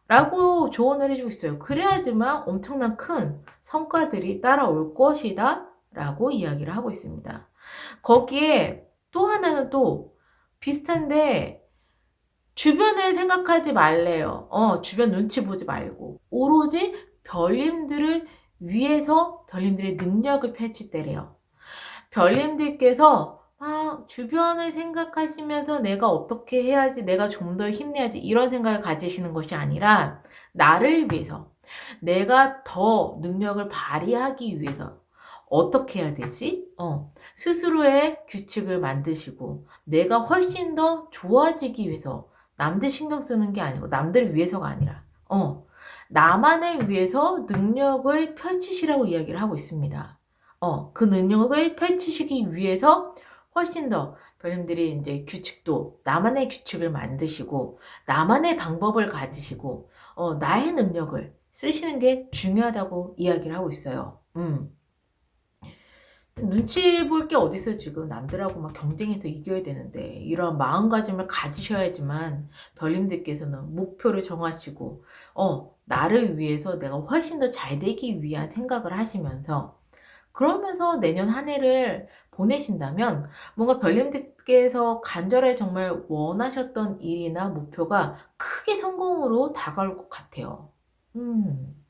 [SPEAKER 1] 라고 조언을 해 주고 있어요. 그래야지만 엄청난 큰 성과들이 따라올 것이다. 라고 이야기를 하고 있습니다. 거기에 또 하나는 또 비슷한데 주변을 생각하지 말래요. 주변 눈치 보지 말고 오로지 별님들을 위해서 별님들의 능력을 펼칠 때래요. 별님들께서 막 주변을 생각하시면서 '내가 어떻게 해야지. 내가 좀 더 힘내야지.' 이런 생각을 가지시는 것이 아니라 나를 위해서, 내가 더 능력을 발휘하기 위해서 '어떻게 해야 되지?' 스스로의 규칙을 만드시고 내가 훨씬 더 좋아지기 위해서 남들 신경 쓰는 게 아니고 남들을 위해서가 아니라 나만을 위해서 능력을 펼치시라고 이야기를 하고 있습니다. 그 능력을 펼치시기 위해서 훨씬 더 별님들이 인제 규칙도 나만의 규칙을 만드시고 나만의 방법을 가지시고 나의 능력을 쓰시는 게 중요하다고 이야기를 하고 있어요. 눈치 볼 게 어딨어요 지금. 남들하고 막 경쟁해서 이겨야 되는데. 이런 마음가짐을 가지셔야지만 별님들께서는 목표를 정하시고 나를 위해서 내가 훨씬 더 잘 되기 위한 생각을 하시면서, 그러면서 내년 한 해를 보내신다면 뭔가 별님들께서 간절히 정말 원하셨던 일이나 목표가 크게 성공으로 다가올 것 같아요. 음.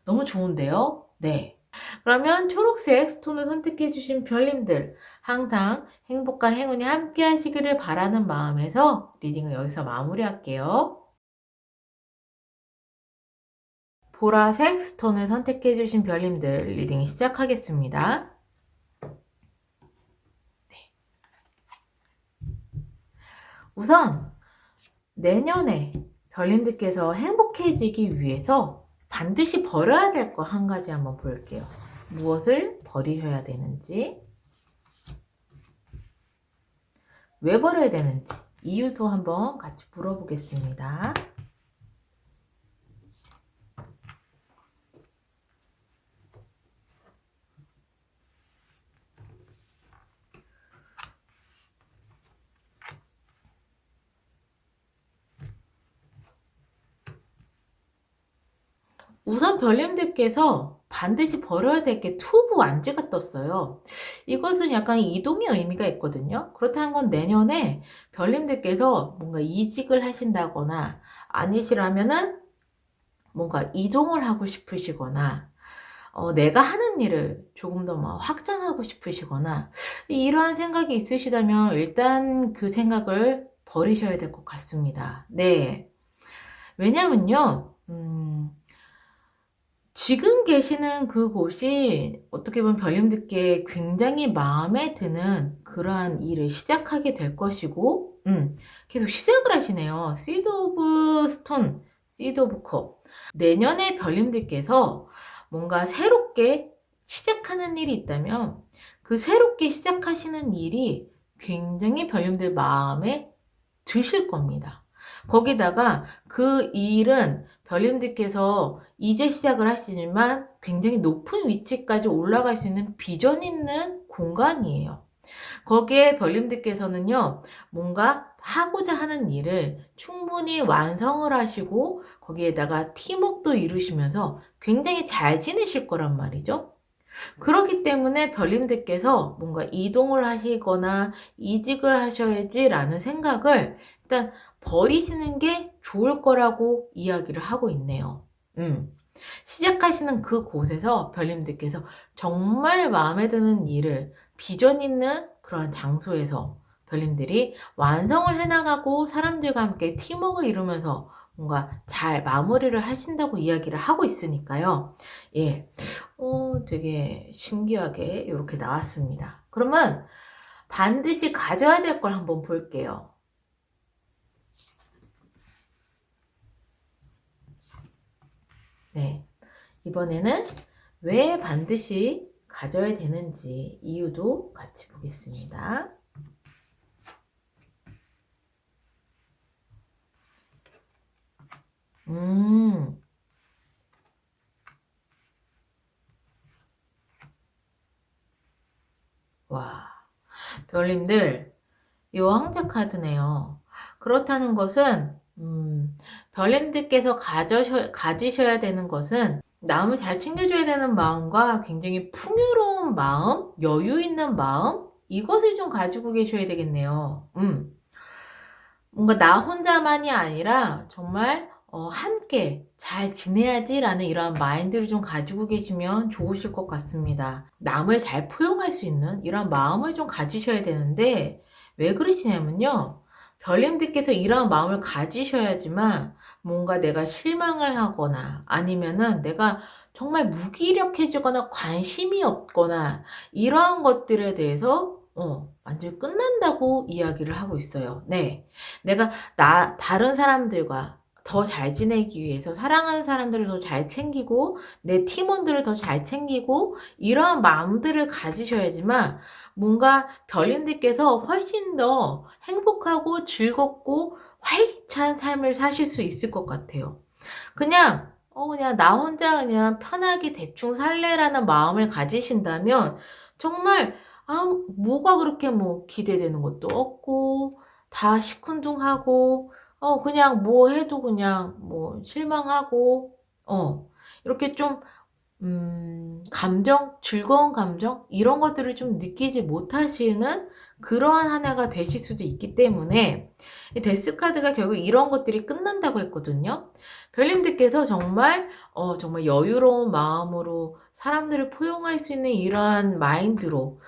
[SPEAKER 1] 너무 좋은데요? 네. 그러면 초록색 스톤을 선택해 주신 별님들, 항상 행복과 행운이 함께 하시기를 바라는 마음에서 리딩을 여기서 마무리할게요. 보라색 스톤을 선택해 주신 별님들 리딩 시작하겠습니다. 우선 내년에 별님들께서 행복해지기 위해서 반드시 버려야 될 거 한 가지 한번 볼게요. 무엇을 버리셔야 되는지, 왜 버려야 되는지 이유도 한번 같이 물어보겠습니다. 우선 별님들께서 반드시 버려야 될 게 투부 완지가 떴어요. 이것은 약간 이동의 의미가 있거든요. 그렇다는 건 내년에 별님들께서 뭔가 이직을 하신다거나 아니시라면은 뭔가 이동을 하고 싶으시거나 내가 하는 일을 조금 더 막 확장하고 싶으시거나 이러한 생각이 있으시다면 일단 그 생각을 버리셔야 될 것 같습니다. 네. 왜냐면요. 지금 계시는 그곳이 어떻게 보면 별님들께 굉장히 마음에 드는 그러한 일을 시작하게 될 것이고, 계속 시작을 하시네요. 시드 오브 스톤, 시드 오브 컵. 내년에 별님들께서 뭔가 새롭게 시작하는 일이 있다면 그 새롭게 시작하시는 일이 굉장히 별님들 마음에 드실 겁니다. 거기다가 그 일은 별님들께서 이제 시작을 하시지만 굉장히 높은 위치까지 올라갈 수 있는 비전 있는 공간이에요. 거기에 별님들께서는요, 뭔가 하고자 하는 일을 충분히 완성을 하시고 거기에다가 팀워크도 이루시면서 굉장히 잘 지내실 거란 말이죠. 그렇기 때문에 별님들께서 뭔가 이동을 하시거나 이직을 하셔야지라는 생각을 일단 버리시는 게 좋을 거라고 이야기를 하고 있네요. 시작하시는 그곳에서 별님들께서 정말 마음에 드는 일을 비전 있는 그러한 장소에서 별님들이 완성을 해나가고 사람들과 함께 팀워크를 이루면서 뭔가 잘 마무리를 하신다고 이야기를 하고 있으니까요. 예. 되게 신기하게 이렇게 나왔습니다. 그러면 반드시 가져야 될 걸 한번 볼게요. 네. 이번에는 왜 반드시 가져야 되는지 이유도 같이 보겠습니다. 와, 별님들, 이 황제 카드네요. 그렇다는 것은, 별님들께서 가지셔야 되는 것은 남을 잘 챙겨줘야 되는 마음과 굉장히 풍요로운 마음, 여유 있는 마음, 이것을 좀 가지고 계셔야 되겠네요. 뭔가 나 혼자만이 아니라 정말 함께 잘 지내야지라는 이런 마인드를 좀 가지고 계시면 좋으실 것 같습니다. 남을 잘 포용할 수 있는 이런 마음을 좀 가지셔야 되는데 왜 그러시냐면요. 별님들께서 이런 마음을 가지셔야지만 뭔가 내가 실망을 하거나 아니면은 내가 정말 무기력해지거나 관심이 없거나 이러한 것들에 대해서 완전히 끝난다고 이야기를 하고 있어요. 네. 내가 다른 사람들과 더 잘 지내기 위해서 사랑하는 사람들을 더 잘 챙기고 내 팀원들을 더 잘 챙기고 이러한 마음들을 가지셔야지만 뭔가 별님들께서 훨씬 더 행복하고 즐겁고 활기찬 삶을 사실 수 있을 것 같아요. 그냥 나 혼자 그냥 편하게 대충 살래라는 마음을 가지신다면 정말 뭐가 그렇게 뭐 기대되는 것도 없고 다 시큰둥하고 그냥 뭐 해도 그냥 뭐 실망하고 이렇게 좀 즐거운 감정 이런 것들을 좀 느끼지 못하시는 그러한 한 해가 되실 수도 있기 때문에 이 데스 카드가 결국 이런 것들이 끝난다고 했거든요. 별님들께서 정말 여유로운 마음으로 사람들을 포용할 수 있는 이러한 마인드로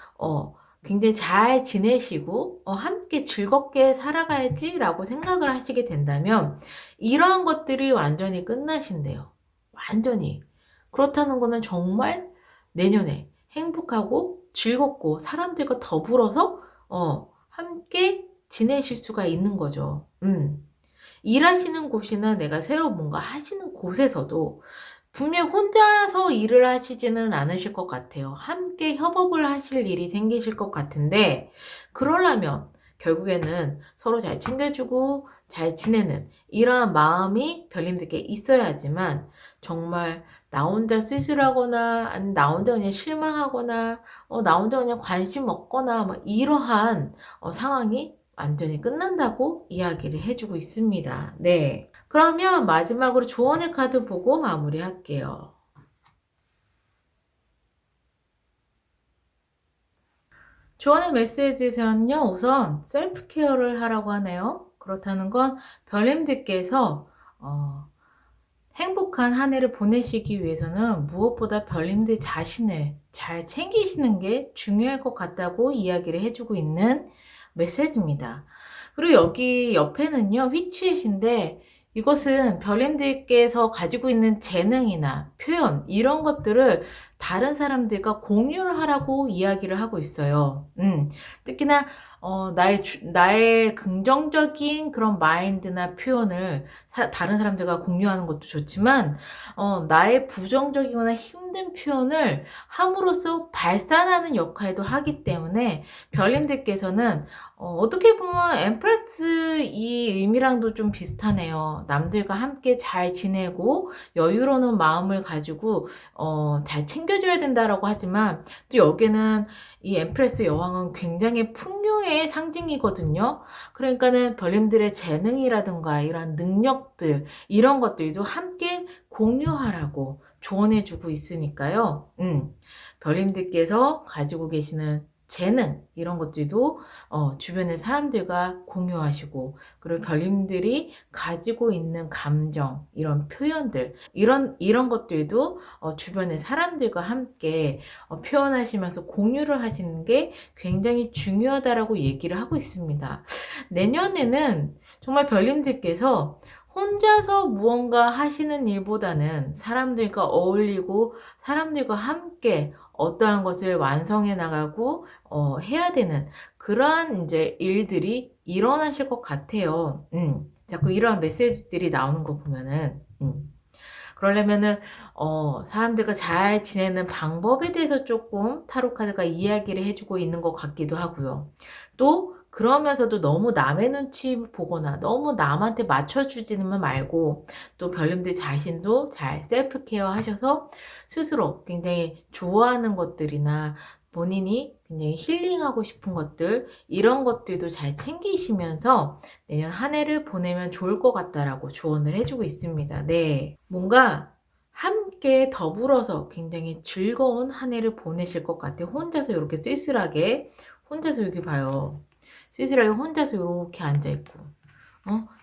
[SPEAKER 1] 굉장히 잘 지내시고 함께 즐겁게 살아가야지라고 생각을 하시게 된다면 이러한 것들이 완전히 끝나신대요. 완전히. 그렇다는 거는 정말 내년에 행복하고 즐겁고 사람들과 더불어서 함께 지내실 수가 있는 거죠. 일하시는 곳이나 내가 새로 뭔가 하시는 곳에서도 분명 혼자서 일을 하시지는 않으실 것 같아요. 함께 협업을 하실 일이 생기실 것 같은데 그러려면 결국에는 서로 잘 챙겨주고 잘 지내는 이러한 마음이 별님들께 있어야지만 정말 나 혼자 쓸쓸하거나 아니 나 혼자 그냥 실망하거나 나 혼자 그냥 관심 없거나 막 이러한 상황이 완전히 끝난다고 이야기를 해주고 있습니다. 네. 그러면 마지막으로 조언의 카드 보고 마무리할게요. 조언의 메시지에서는요, 우선 셀프 케어를 하라고 하네요. 그렇다는 건 별님들께서 행복한 한 해를 보내시기 위해서는 무엇보다 별님들 자신을 잘 챙기시는 게 중요할 것 같다고 이야기를 해주고 있는 메시지입니다. 그리고 여기 옆에는요, 휘치잇인데 이것은 별님들께서 가지고 있는 재능이나 표현 이런 것들을 다른 사람들과 공유를 하라고 이야기를 하고 있어요. 특히나 나의 긍정적인 그런 마인드나 표현을 다른 사람들과 공유하는 것도 좋지만 나의 부정적이거나 힘든 표현을 함으로써 발산하는 역할도 하기 때문에 별님들께서는 어떻게 보면 엠프레스 이 의미랑도 좀 비슷하네요. 남들과 함께 잘 지내고 여유로운 마음을 가지고 잘 챙겨줘야 된다라고 하지만 또 여기는 이 엠프레스 여왕은 굉장히 풍요의 상징이거든요. 그러니까는 별님들의 재능이라든가 이런 능력들 이런 것들도 함께 공유하라고 조언해주고 있으니까요. 별님들께서 가지고 계시는 재능 이런 것들도 주변의 사람들과 공유하시고 그리고 별님들이 가지고 있는 감정 이런 표현들 이런 것들도 주변의 사람들과 함께 표현하시면서 공유를 하시는 게 굉장히 중요하다라고 얘기를 하고 있습니다. 내년에는 정말 별님들께서 혼자서 무언가 하시는 일보다는 사람들과 어울리고 사람들과 함께 어떠한 것을 완성해 나가고 해야 되는 그러한 이제 일들이 일어나실 것 같아요. 자꾸 이러한 메시지들이 나오는 거 보면은. 그러려면은 사람들과 잘 지내는 방법에 대해서 조금 타로 카드가 이야기를 해 주고 있는 것 같기도 하고요. 또 그러면서도 너무 남의 눈치 보거나 너무 남한테 맞춰 주지는 말고 또 별님들 자신도 잘 셀프 케어 하셔서 스스로 굉장히 좋아하는 것들이나 본인이 굉장히 힐링하고 싶은 것들, 이런 것들도 잘 챙기시면서 내년 한 해를 보내면 좋을 것 같다라고 조언을 해 주고 있습니다. 네. 뭔가 함께 더불어서 굉장히 즐거운 한 해를 보내실 것 같아요. 혼자서 이렇게 쓸쓸하게, 혼자서 여기 봐요. 쓸쓸하게 혼자서 이렇게 앉아있고,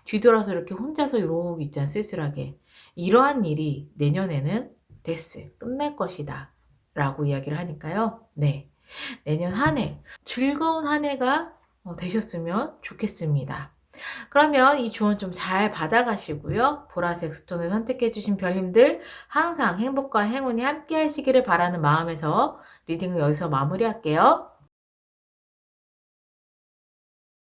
[SPEAKER 1] 뒤돌아서 이렇게 혼자서 이러고 있잖아, 쓸쓸하게. 이러한 일이 내년에는 됐어, 끝날 것이다 라고 이야기를 하니까요. 네. 내년 한 해, 즐거운 한 해가 되셨으면 좋겠습니다. 그러면 이 조언 좀 잘 받아가시고요. 보라색 스톤을 선택해주신 별님들 항상 행복과 행운이 함께 하시기를 바라는 마음에서 리딩을 여기서 마무리할게요.